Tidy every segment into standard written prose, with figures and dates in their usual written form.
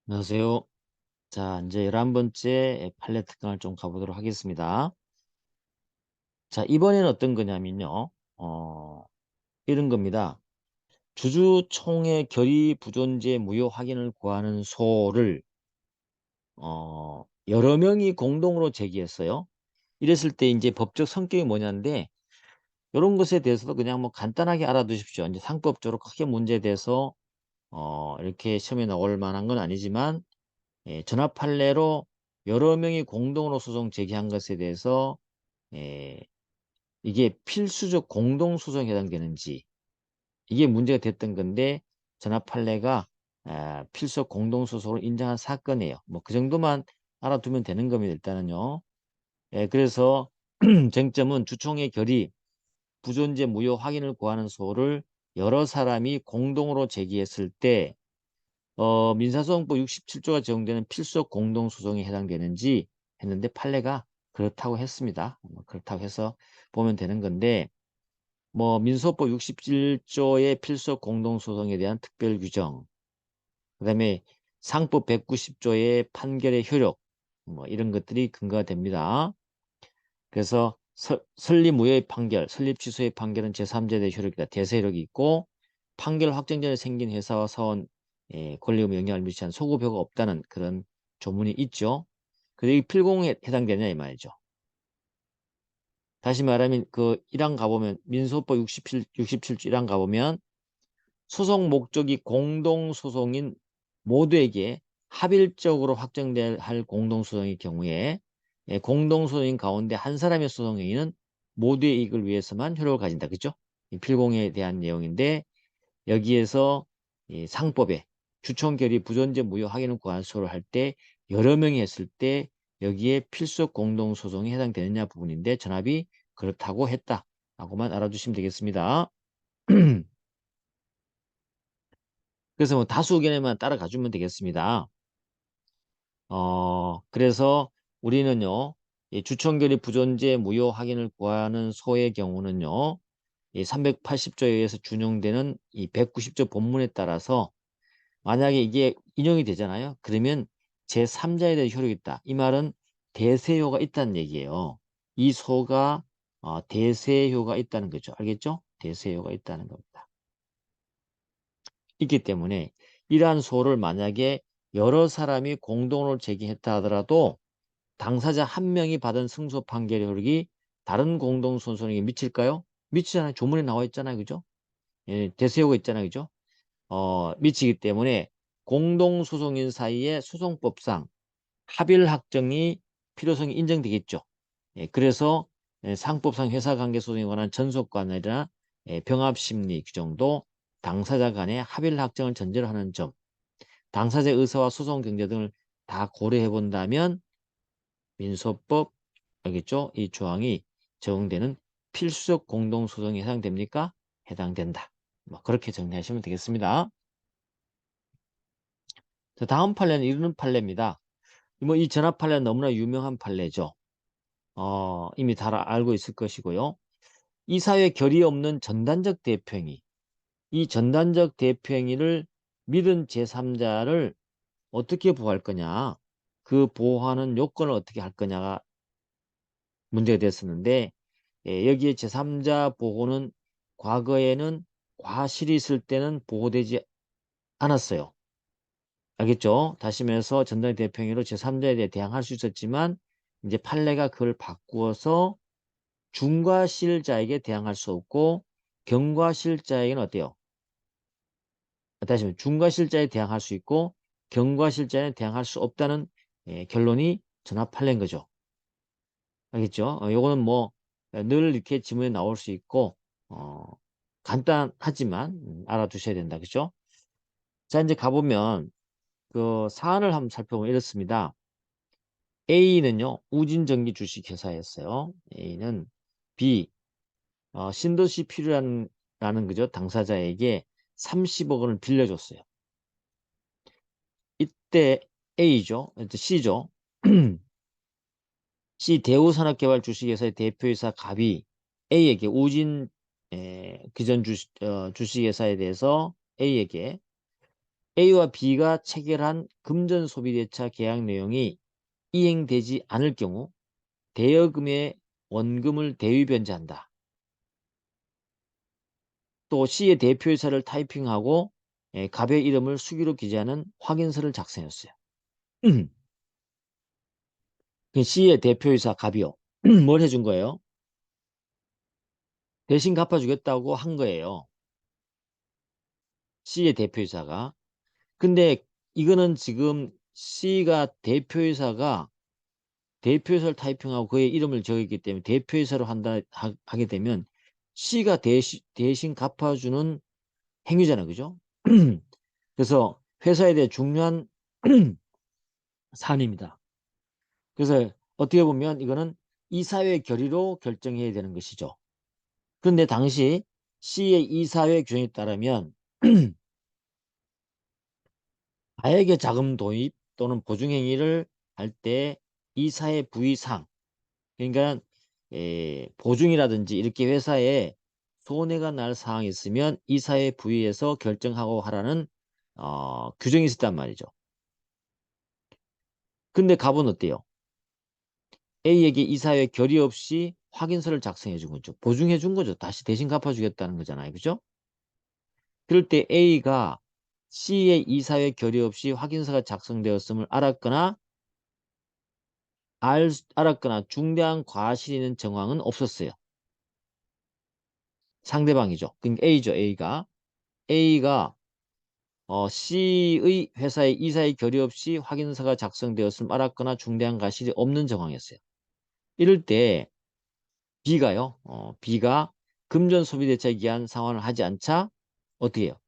안녕하세요. 자, 이제 11번째 판례 특강을 좀 가보도록 하겠습니다. 자, 이번에는 어떤 거냐면요. 이런 겁니다. 주주총회 결의 부존재 무효 확인을 구하는 소를 여러 명이 공동으로 제기했어요. 이랬을 때 이제 법적 성격이 뭐냐인데 이런 것에 대해서도 그냥 뭐 간단하게 알아두십시오. 이제 상법적으로 크게 문제돼서 이렇게 시험에 나올 만한 건 아니지만 전압 판례로 여러 명이 공동으로 소송 제기한 것에 대해서 예, 이게 필수적 공동 소송에 해당되는지 이게 문제가 됐던 건데 전압 판례가 필수 공동 소송을 인정한 사건이에요. 뭐 그 정도만 알아두면 되는 겁니다. 일단은요. 그래서 쟁점은 주총의 결의 부존재 무효 확인을 구하는 소를 여러 사람이 공동으로 제기했을 때 민사소송법 67조가 적용되는 필수적 공동소송에 해당되는지 했는데 판례가 그렇다고 했습니다. 그렇다고 해서 보면 되는 건데 민소법 67조의 필수적 공동소송에 대한 특별 규정, 그다음에 상법 190조의 판결의 효력 이런 것들이 근거가 됩니다. 그래서 설립 무효의 판결, 설립 취소의 판결은 제3자 대 효력이다. 대세 효력이 있고 판결 확정 전에 생긴 회사와 사원 권리금에 영향을 미치는 소급효가 없다는 그런 조문이 있죠. 근데 이 필공에 해당되냐 이 말이죠. 다시 말하면 그 1항 가보면 민소법 67조 1항 가보면 소송 목적이 공동소송인 모두에게 합일적으로 확정될 할 공동소송의 경우에 공동소송인 가운데 한 사람의 소송 행위는 모두의 이익을 위해서만 효력을 가진다. 그죠? 이 필공에 대한 내용인데 여기에서 이 상법에 주총 결의 부존재 무효 확인을 구하소를 할 때 여러 명이 했을 때 여기에 필수 공동소송에 해당되느냐 부분인데 전압이 그렇다고 했다라고만 알아두시면 되겠습니다. 그래서 뭐 다수 의견에만 따라가 주면 되겠습니다. 그래서 우리는요, 이 주총결의 부존재 무효 확인을 구하는 소의 경우는요, 이 380조에 의해서 준용되는 이 190조 본문에 따라서 만약에 이게 인용이 되잖아요. 그러면 제3자에 대해 효력이 있다. 이 말은 대세효가 있다는 얘기예요. 이 소가 대세효가 있다는 거죠. 알겠죠? 대세효가 있다는 겁니다. 있기 때문에 이러한 소를 만약에 여러 사람이 공동으로 제기했다 하더라도 당사자 한 명이 받은 승소 판결의 효력이 다른 공동소송에게 미칠까요? 미치잖아요. 조문에 나와 있잖아요. 그죠? 대세효가 있잖아요. 그죠? 미치기 때문에 공동소송인 사이의 소송법상 합일 확정이 필요성이 인정되겠죠. 그래서 상법상 회사관계소송에 관한 전속관이나 병합심리 규정도 당사자 간의 합일 확정을 전제로 하는 점, 당사자 의사와 소송 경제 등을 다 고려해 본다면 민소법 알겠죠? 이 조항이 적용되는 필수적 공동소송에 해당됩니까? 해당된다. 뭐 그렇게 정리하시면 되겠습니다. 자, 다음 판례는 이르는 판례입니다. 이 전압 판례는 너무나 유명한 판례죠. 이미 다 알고 있을 것이고요. 이 사회 결의 없는 전단적 대표행위, 이 전단적 대표행위를 믿은 제3자를 어떻게 보호할 거냐, 그 보호하는 요건을 어떻게 할 거냐가 문제가 됐었는데 여기에 제3자 보호는 과거에는 과실이 있을 때는 보호되지 않았어요. 알겠죠? 다시 말해서 전단적 대표행위로 제3자에 대해 대항할 수 있었지만 이제 판례가 그걸 바꾸어서 중과실자에게 대항할 수 없고 경과실자에게는 어때요? 다시 말해 중과실자에 대항할 수 있고 경과실자에 대항할 수 없다는 결론이 전압 판례인 거죠. 알겠죠? 요거는 뭐 늘 이렇게 지문에 나올 수 있고 간단하지만 알아두셔야 된다. 그죠? 자, 이제 가보면 그 사안을 한번 살펴보면 이렇습니다. A는요, 우진전기 주식회사였어요. A는 B, 신도시 필요라는 그죠? 당사자에게 30억 원을 빌려줬어요. 이때 A죠. C죠. C 대우산업개발 주식회사의 대표이사 갑이 A에게 우진 기존 주식회사에 대해서 A에게 A와 B가 체결한 금전 소비대차 계약 내용이 이행되지 않을 경우 대여금의 원금을 대위 변제한다. 또 C의 대표이사를 타이핑하고 갑의 이름을 수기로 기재하는 확인서를 작성했어요. C의 대표이사 갑이요. 뭘 해준 거예요? 대신 갚아주겠다고 한 거예요. C의 대표이사가. 근데 이거는 지금 C가 대표이사가 대표이사를 타이핑하고 그의 이름을 적었기 때문에 대표이사로 하게 되면 C가 대신 갚아주는 행위잖아요. 그죠? 그래서 회사에 대해 중요한 사안입니다. 그래서 어떻게 보면 이거는 이사회 결의로 결정해야 되는 것이죠. 그런데 당시 C의 이사회 규정에 따르면 가액의 자금 도입 또는 보증행위를 할 때 이사의 부의사항, 그러니까 보증이라든지 이렇게 회사에 손해가 날 사항이 있으면 이사회 부의해서 결정하고 하라는 규정이 있었단 말이죠. 근데 갑은 어때요? A에게 이사회 결의 없이 확인서를 작성해 준 거죠. 보증해 준 거죠. 다시 대신 갚아주겠다는 거잖아요. 그죠? 그럴 때 A가 C의 이사회 결의 없이 확인서가 작성되었음을 알았거나 중대한 과실이 있는 정황은 없었어요. 상대방이죠. 그러니까 A죠. A가 C의 회사의 이사의 결의 없이 확인서가 작성되었음을 알았거나 중대한 과실이 없는 정황이었어요. 이럴 때 B가 금전 소비대차 기한 상환을 하지 않자 어떻게 해요?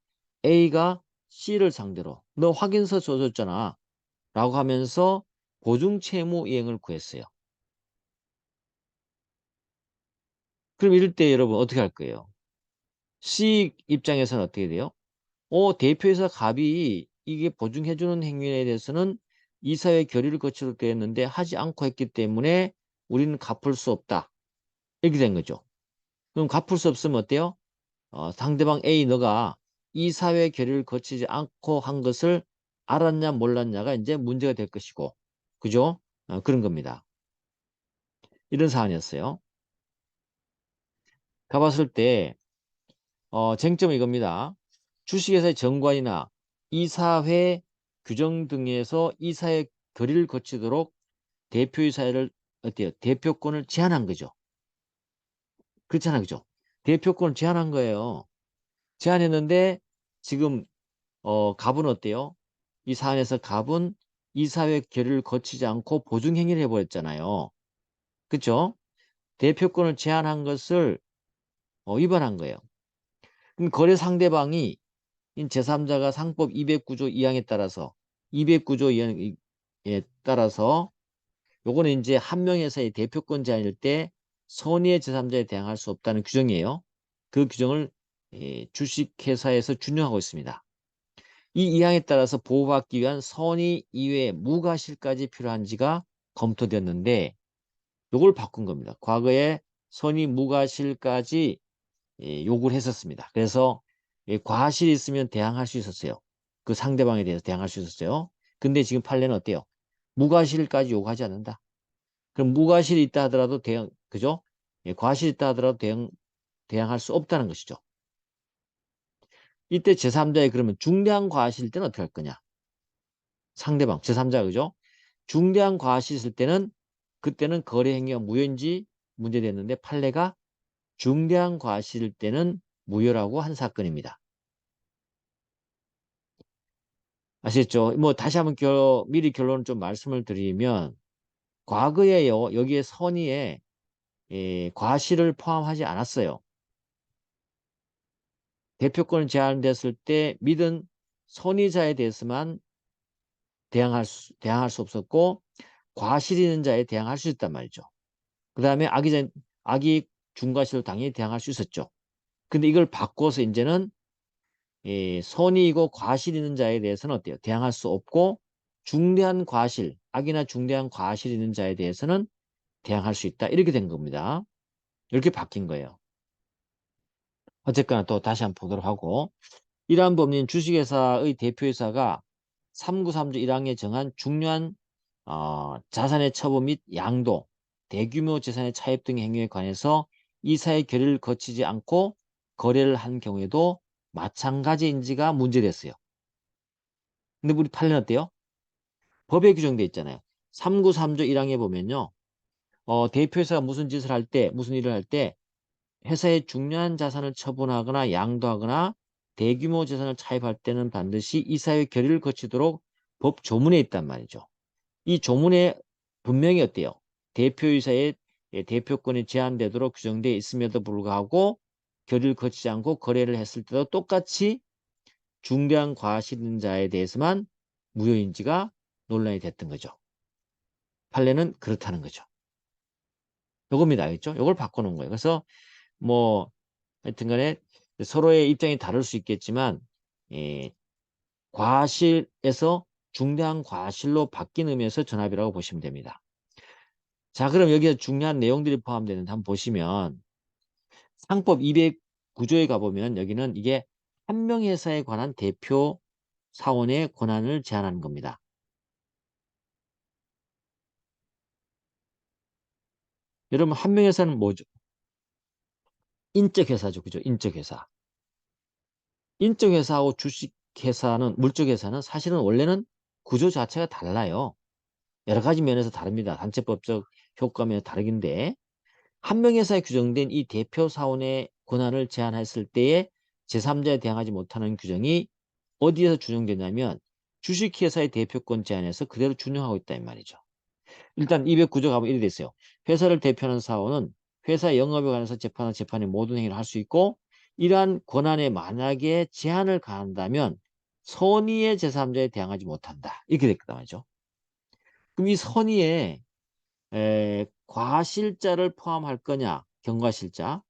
A가 C를 상대로 너 확인서 줘줬잖아 라고 하면서 보증채무 이행을 구했어요. 그럼 이럴 때 여러분 어떻게 할 거예요? C 입장에서는 어떻게 돼요? 대표이사 갑이 이게 보증해주는 행위에 대해서는 이사회 결의를 거치도록 되어 있는데 하지 않고 했기 때문에 우리는 갚을 수 없다. 이렇게 된 거죠. 그럼 갚을 수 없으면 어때요? 상대방 A 너가 이사회 결의를 거치지 않고 한 것을 알았냐 몰랐냐가 이제 문제가 될 것이고, 그죠? 그런 겁니다. 이런 사안이었어요. 가봤을 때 쟁점은 이겁니다. 주식회사의 정관이나 이사회 규정 등에서 이사회 결의를 거치도록 대표이사를 어때요? 대표권을 제한한 거죠. 그렇잖아요, 그죠? 대표권을 제한한 거예요. 제한했는데 지금 갑은 어때요? 이 사안에서 갑은 이사회 결의를 거치지 않고 보증행위를 해버렸잖아요. 그렇죠? 대표권을 제한한 것을 위반한 거예요. 그럼 거래 상대방이 제3자가 상법 209조 2항에 따라서 209조 2항에 따라서 요거는 이제 한 명에서의 대표권 제한일 때 선의의 제3자에 대항할 수 없다는 규정이에요. 그 규정을 주식회사에서 준용하고 있습니다. 이 이항에 따라서 보호받기 위한 선의 이외의 무과실까지 필요한지가 검토되었는데 요걸 바꾼 겁니다. 과거에 선의 무과실까지 요구를 했었습니다. 그래서 과실이 있으면 대항할 수 있었어요. 그 상대방에 대해서 대항할 수 있었어요. 근데 지금 판례는 어때요? 무과실까지 요구하지 않는다. 그럼 무과실이 있다 하더라도 그죠? 과실이 있다 하더라도 대항할 수 없다는 것이죠. 이때 제3자의 그러면 중대한 과실일 때는 어떻게 할 거냐? 상대방, 제3자, 그죠? 중대한 과실이 있을 때는 그때는 거래 행위가 무효인지 문제됐는데 판례가 중대한 과실일 때는 무효라고 한 사건입니다. 아시겠죠? 뭐 다시 한번 미리 결론을 좀 말씀을 드리면 과거에요. 여기에 선의에 과실을 포함하지 않았어요. 대표권을 제한됐을 때 믿은 선의자에 대해서만 대항할 수 없었고 과실 있는 자에 대항할 수 있단 말이죠. 그 다음에 악의 중과실로 당연히 대항할 수 있었죠. 근데 이걸 바꿔서 이제는 선의이고 과실 있는 자에 대해서는 어때요? 대항할 수 없고 중대한 과실, 악이나 중대한 과실 있는 자에 대해서는 대항할 수 있다. 이렇게 된 겁니다. 이렇게 바뀐 거예요. 어쨌거나 또 다시 한번 보도록 하고 이러한 법리는 주식회사의 대표이사가 393조 1항에 정한 중요한 자산의 처분 및 양도, 대규모 재산의 차입 등의 행위에 관해서 이사의 결의를 거치지 않고 거래를 한 경우에도 마찬가지인지가 문제됐어요. 근데 우리 판례는 어때요? 법에 규정돼 있잖아요. 393조 1항에 보면요. 대표이사가 무슨 짓을 할 때, 무슨 일을 할 때 회사의 중요한 자산을 처분하거나 양도하거나 대규모 재산을 차입할 때는 반드시 이사의 결의를 거치도록 법 조문에 있단 말이죠. 이 조문에 분명히 어때요? 대표이사의 대표권이 제한되도록 규정되어 있음에도 불구하고 결의를 거치지 않고 거래를 했을 때도 똑같이 중대한 과실인 자에 대해서만 무효인지가 논란이 됐던 거죠. 판례는 그렇다는 거죠. 요겁니다. 알겠죠? 요걸 바꿔놓은 거예요. 그래서 뭐 하여튼 간에 서로의 입장이 다를 수 있겠지만 예, 과실에서 중대한 과실로 바뀐 의미에서 전압이라고 보시면 됩니다. 자, 그럼 여기에 중요한 내용들이 포함되는데 한번 보시면 상법 209조에 가보면 여기는 이게 한 명 회사에 관한 대표 사원의 권한을 제한하는 겁니다. 여러분 한 명 회사는 뭐죠? 인적 회사죠. 그죠? 인적 회사. 인적 회사하고 주식 회사는 물적 회사는 사실은 원래는 구조 자체가 달라요. 여러 가지 면에서 다릅니다. 단체법적 효과면 다르긴데 한 명 회사에 규정된 이 대표 사원의 권한을 제한했을 때에 제3자에 대항하지 못하는 규정이 어디에서 준용되냐면 주식회사의 대표권 제한에서 그대로 준용하고 있다 이 말이죠. 일단 209조 가보면 이렇게 돼 있어요. 회사를 대표하는 사원은 회사 영업에 관해서 재판한 재판의 모든 행위를 할 수 있고 이러한 권한에 만약에 제한을 가한다면 선의의 제3자에 대항하지 못한다. 이렇게 됐단 말이죠. 그럼 이 선의에 과실자를 포함할 거냐, 경과실자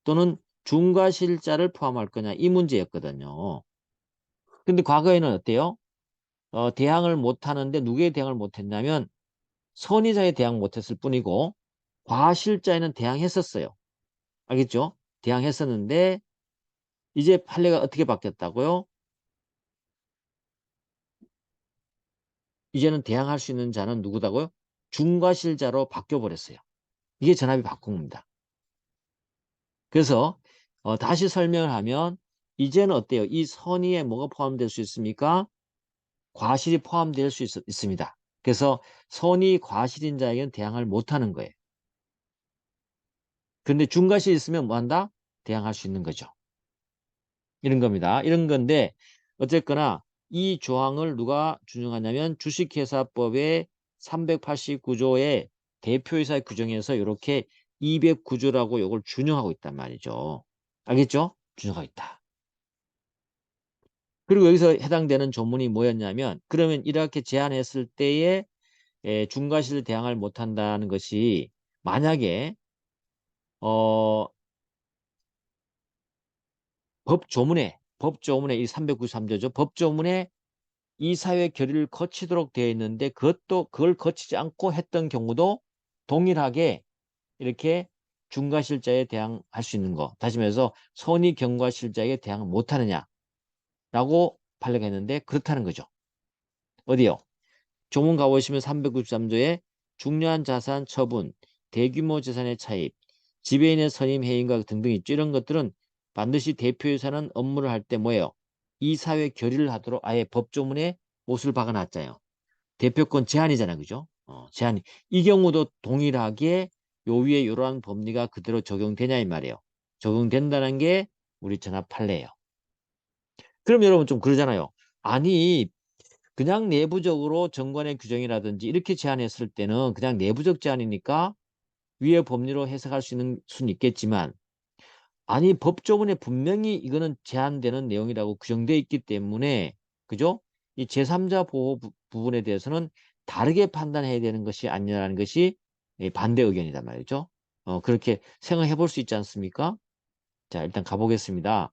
또는 중과실자를 포함할 거냐 이 문제였거든요. 근데 과거에는 어때요? 대항을 못하는데 누구에 대항을 못했냐면 선의자에 대항 못했을 뿐이고 과실자에는 대항했었어요. 알겠죠? 대항했었는데 이제 판례가 어떻게 바뀌었다고요? 이제는 대항할 수 있는 자는 누구다고요? 중과실자로 바뀌어버렸어요. 이게 전압이 바꾼 겁니다. 그래서 다시 설명을 하면 이제는 어때요? 이 선의에 뭐가 포함될 수 있습니까? 과실이 포함될 수 있습니다. 그래서 선의 과실인 자에게는 대항을 못하는 거예요. 그런데 중과실이 있으면 뭐 한다? 대항할 수 있는 거죠. 이런 겁니다. 이런 건데 어쨌거나 이 조항을 누가 준용하냐면 주식회사법의 389조의 대표이사 규정에서 이렇게 209조라고 이걸 준용하고 있단 말이죠. 알겠죠? 준용하고 있다. 그리고 여기서 해당되는 조문이 뭐였냐면 그러면 이렇게 제한했을 때에 중과실을 대항을 못한다는 것이 만약에 어, 법조문에 이 393조죠. 법조문에 이사회 결의를 거치도록 되어 있는데 그걸 거치지 않고 했던 경우도 동일하게 이렇게 중과실자에 대항할 수 있는 거. 다시 말해서 선의 경과실자에게 대항을 못하느냐라고 판례가 있는데 그렇다는 거죠. 어디요? 조문 가보시면 393조에 중요한 자산 처분, 대규모 재산의 차입, 지배인의 선임 해임과 등등 있죠. 이런 것들은 반드시 대표이사는 업무를 할 때 뭐예요? 이사회 결의를 하도록 아예 법조문에 못을 박아놨잖아요. 대표권 제한이잖아요. 그죠? 제한이. 이 경우도 동일하게 요 위에 이러한 법리가 그대로 적용되냐 이 말이에요. 적용된다는 게 우리 전압 판례예요. 그럼 여러분 좀 그러잖아요. 아니 그냥 내부적으로 정관의 규정이라든지 이렇게 제한했을 때는 그냥 내부적 제한이니까 위의 법리로 해석할 수 있는 수는 있겠지만 아니 법조문에 분명히 이거는 제한되는 내용이라고 규정되어 있기 때문에 그죠? 이 제3자 보호 부분에 대해서는 다르게 판단해야 되는 것이 아니라는 것이 반대 의견이단 말이죠. 그렇게 생각해 볼 수 있지 않습니까? 자, 일단 가보겠습니다.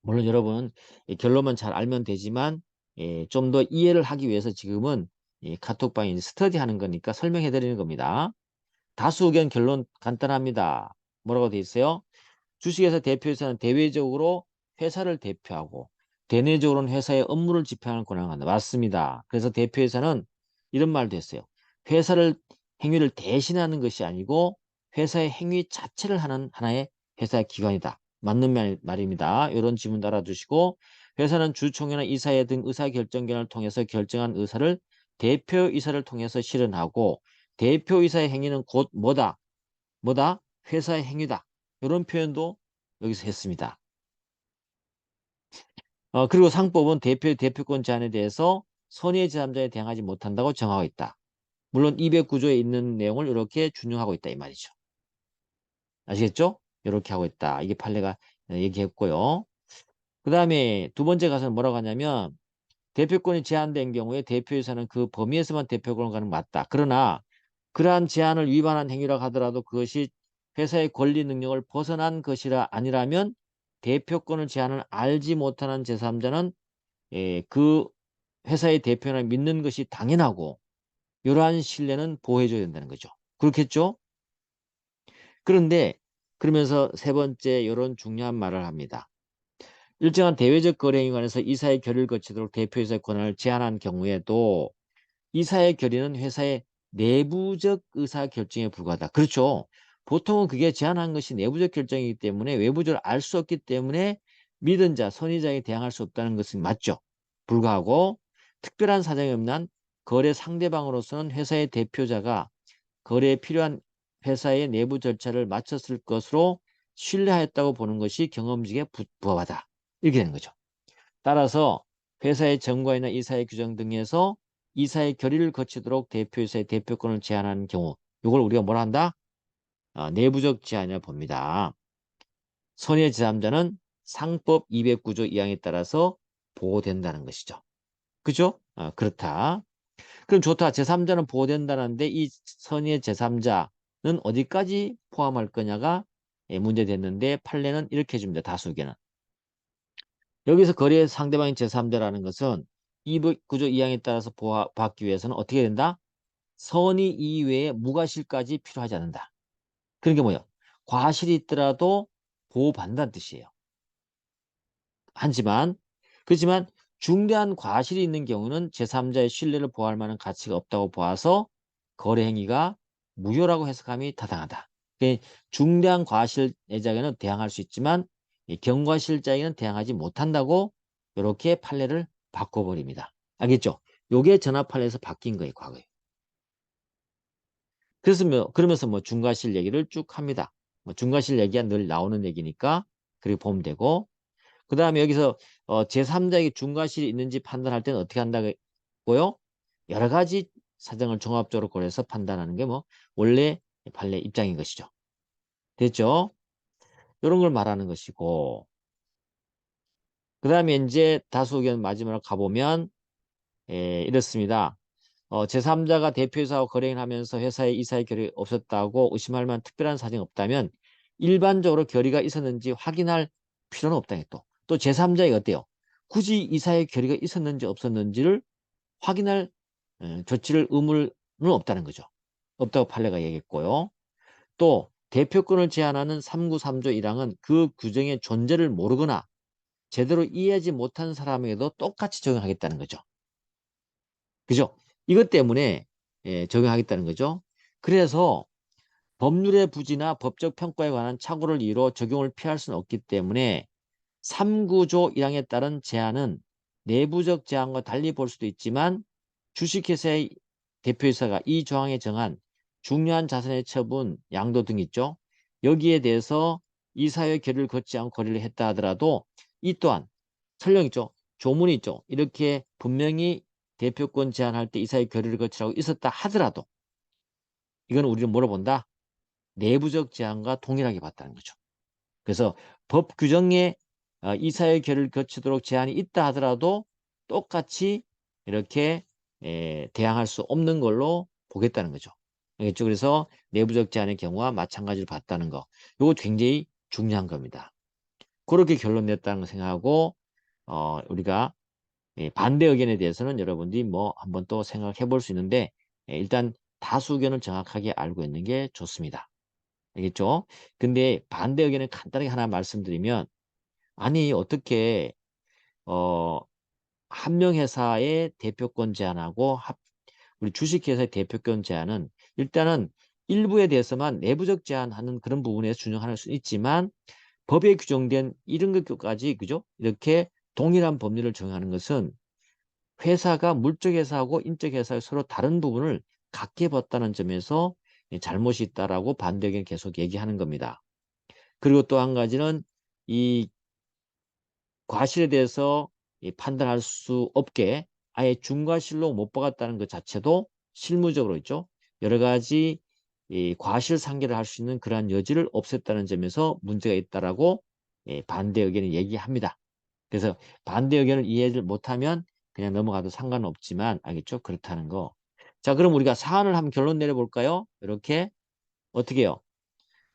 물론 여러분 결론만 잘 알면 되지만 좀 더 이해를 하기 위해서 지금은 카톡방에 스터디 하는 거니까 설명해 드리는 겁니다. 다수 의견 결론 간단합니다. 뭐라고 돼 있어요? 주식회사 대표이사는 대외적으로 회사를 대표하고 대내적으로는 회사의 업무를 집행하는 권한을 갖는다. 맞습니다. 그래서 대표이사는 이런 말도 했어요. 회사를 행위를 대신하는 것이 아니고 회사의 행위 자체를 하는 하나의 회사의 기관이다. 맞는 말입니다. 이런 지문도 알아두시고 회사는 주총회나 이사회 등 의사결정권을 통해서 결정한 의사를 대표이사를 통해서 실현하고 대표이사의 행위는 곧 뭐다? 뭐다? 회사의 행위다. 이런 표현도 여기서 했습니다. 그리고 상법은 대표권 제한에 대해서 선의의 제3자에 대항하지 못한다고 정하고 있다. 물론 209조에 있는 내용을 이렇게 준용하고 있다 이 말이죠. 아시겠죠? 이렇게 하고 있다. 이게 판례가 얘기했고요. 그 다음에 두 번째 가서는 뭐라고 하냐면 대표권이 제한된 경우에 대표이사는 그 범위에서만 대표권을 가는 맞다. 그러나 그러한 제한을 위반한 행위라고 하더라도 그것이 회사의 권리 능력을 벗어난 것이라 아니라면 대표권을 제한을 알지 못하는 제3자는 그 회사의 대표나 믿는 것이 당연하고 이러한 신뢰는 보호해줘야 된다는 거죠. 그렇겠죠? 그런데 그러면서 세 번째 이런 중요한 말을 합니다. 일정한 대외적 거래 행위에 관해서 이사의 결의를 거치도록 대표이사의 권한을 제한한 경우에도 이사의 결의는 회사의 내부적 의사 결정에 불과하다. 그렇죠. 보통은 그게 제한한 것이 내부적 결정이기 때문에 외부적으로 알 수 없기 때문에 믿은 자, 선의자에게 대항할 수 없다는 것은 맞죠. 불구하고 특별한 사정이 없는 한 거래 상대방으로서는 회사의 대표자가 거래에 필요한 회사의 내부 절차를 마쳤을 것으로 신뢰하였다고 보는 것이 경험직에 부합하다. 이렇게 되는 거죠. 따라서 회사의 정과이나 이사의 규정 등에서 이사의 결의를 거치도록 대표이사의 대표권을 제한하는 경우 이걸 우리가 뭐라 한다? 내부적 제한이라 봅니다. 선의 제3자는 상법 209조 2항에 따라서 보호된다는 것이죠. 그죠? 그렇다. 그럼 좋다. 제3자는 보호된다는데 이 선의의 제3자는 어디까지 포함할 거냐가 문제됐는데 판례는 이렇게 해줍니다. 다수의견은. 여기서 거래의 상대방인 제3자라는 것은 209조 2항에 따라서 보호받기 위해서는 어떻게 된다? 선의 이외에 무과실까지 필요하지 않는다. 그런 게 뭐예요? 과실이 있더라도 보호받는다는 뜻이에요. 그렇지만 중대한 과실이 있는 경우는 제3자의 신뢰를 보호할 만한 가치가 없다고 보아서 거래 행위가 무효라고 해석함이 타당하다. 중대한 과실자에게는 대항할 수 있지만 경과실자에게는 대항하지 못한다고 이렇게 판례를 바꿔버립니다. 알겠죠? 요게 전압 판례에서 바뀐 거예요, 과거에. 그러면서 뭐 중과실 얘기를 쭉 합니다. 뭐 중과실 얘기가 늘 나오는 얘기니까 그렇게 보면 되고 그 다음에 여기서 제3자에게 중과실이 있는지 판단할 때는 어떻게 한다고요? 여러 가지 사정을 종합적으로 고려해서 판단하는 게 뭐 원래 판례 입장인 것이죠. 됐죠? 이런 걸 말하는 것이고 그 다음에 이제 다수 의견 마지막으로 가보면 이렇습니다. 제3자가 대표이사와 거래를 하면서 회사의 이사의 결의가 없었다고 의심할 만한 특별한 사정이 없다면 일반적으로 결의가 있었는지 확인할 필요는 없다. 또 제3자가 어때요? 굳이 이사의 결의가 있었는지 없었는지를 확인할 조치를 의무는 없다는 거죠. 없다고 판례가 얘기했고요. 또 대표권을 제한하는 393조 1항은 그 규정의 존재를 모르거나 제대로 이해하지 못한 사람에게도 똑같이 적용하겠다는 거죠. 그죠? 이것 때문에 적용하겠다는 거죠. 그래서 법률의 부지나 법적 평가에 관한 착오를 이유로 적용을 피할 수는 없기 때문에 3구조 1항에 따른 제한은 내부적 제한과 달리 볼 수도 있지만 주식회사의 대표이사가 이 조항에 정한 중요한 자산의 처분, 양도 등 있죠. 여기에 대해서 이사회 결의를 거치 않고 거래를 했다 하더라도 이 또한 설령 있죠. 조문이 있죠. 이렇게 분명히 대표권 제한할 때 이사회 결의를 거치라고 있었다 하더라도 이건 우리는 물어본다. 내부적 제한과 동일하게 봤다는 거죠. 그래서 법 규정에 이사회 결의를 거치도록 제한이 있다 하더라도 똑같이 이렇게 대항할 수 없는 걸로 보겠다는 거죠. 알겠죠? 그래서 내부적 제한의 경우와 마찬가지로 봤다는 거. 이거 굉장히 중요한 겁니다. 그렇게 결론 냈다는 거 생각하고 우리가 반대 의견에 대해서는 여러분들이 뭐 한번 또 생각해 볼 수 있는데 일단 다수 의견을 정확하게 알고 있는 게 좋습니다. 알겠죠? 근데 반대 의견을 간단하게 하나 말씀드리면 아니 어떻게 어, 한 명 회사의 대표권 제한하고 우리 주식회사의 대표권 제한은 일단은 일부에 대해서만 내부적 제한하는 그런 부분에서 준용할 수 있지만 법에 규정된 이런 것까지 그죠? 이렇게 동일한 법률을 적용하는 것은 회사가 물적 회사하고 인적 회사의 서로 다른 부분을 갖게 봤다는 점에서 잘못이 있다라고 반대 의견 계속 얘기하는 겁니다. 그리고 또 한 가지는 이 과실에 대해서 판단할 수 없게 아예 중과실로 못 박았다는 것 자체도 실무적으로 있죠. 여러 가지 이 과실 상계를 할 수 있는 그러한 여지를 없앴다는 점에서 문제가 있다라고 반대 의견을 얘기합니다. 그래서 반대 의견을 이해를 못하면 그냥 넘어가도 상관은 없지만 알겠죠? 그렇다는 거. 자, 그럼 우리가 사안을 한번 결론 내려볼까요? 이렇게 어떻게 해요?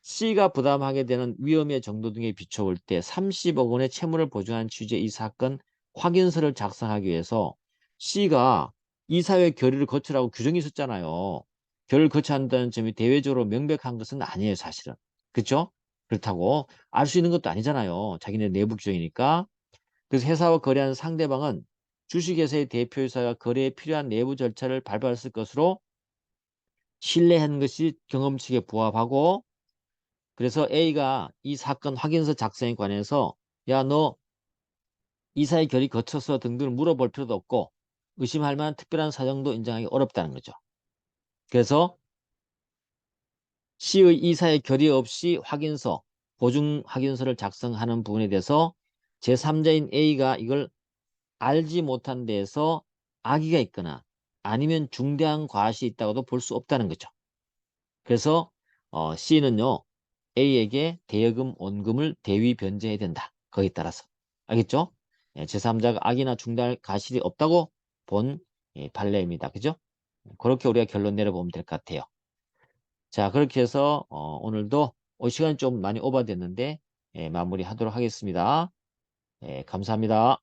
C가 부담하게 되는 위험의 정도 등에 비춰볼 때 30억 원의 채무를 보증한 취지의 이 사건 확인서를 작성하기 위해서 C가 이사회 결의를 거치라고 규정이 있었잖아요. 결의를 거쳐야 한다는 점이 대외적으로 명백한 것은 아니에요, 사실은. 그렇죠? 그렇다고 알 수 있는 것도 아니잖아요. 자기네 내부 규정이니까. 그래서 회사와 거래하는 상대방은 주식회사의 대표이사가 거래에 필요한 내부 절차를 밟았을 것으로 신뢰한 것이 경험칙에 부합하고 그래서 A가 이 사건 확인서 작성에 관해서 야, 너 이사의 결의 거쳐서 등등을 물어볼 필요도 없고 의심할 만한 특별한 사정도 인정하기 어렵다는 거죠. 그래서 C의 이사의 결의 없이 확인서, 보증 확인서를 작성하는 부분에 대해서 제3자인 A가 이걸 알지 못한 데에서 악의가 있거나 아니면 중대한 과실이 있다고도 볼 수 없다는 거죠. 그래서 C는요. A에게 대여금, 원금을 대위 변제해야 된다. 거기에 따라서. 알겠죠? 제3자가 악이나 중대한 과실이 없다고 본 판례입니다. 그죠? 그렇게 우리가 결론 내려보면 될 것 같아요. 자, 그렇게 해서 오늘도 시간이 좀 많이 오버됐는데 마무리하도록 하겠습니다. 감사합니다.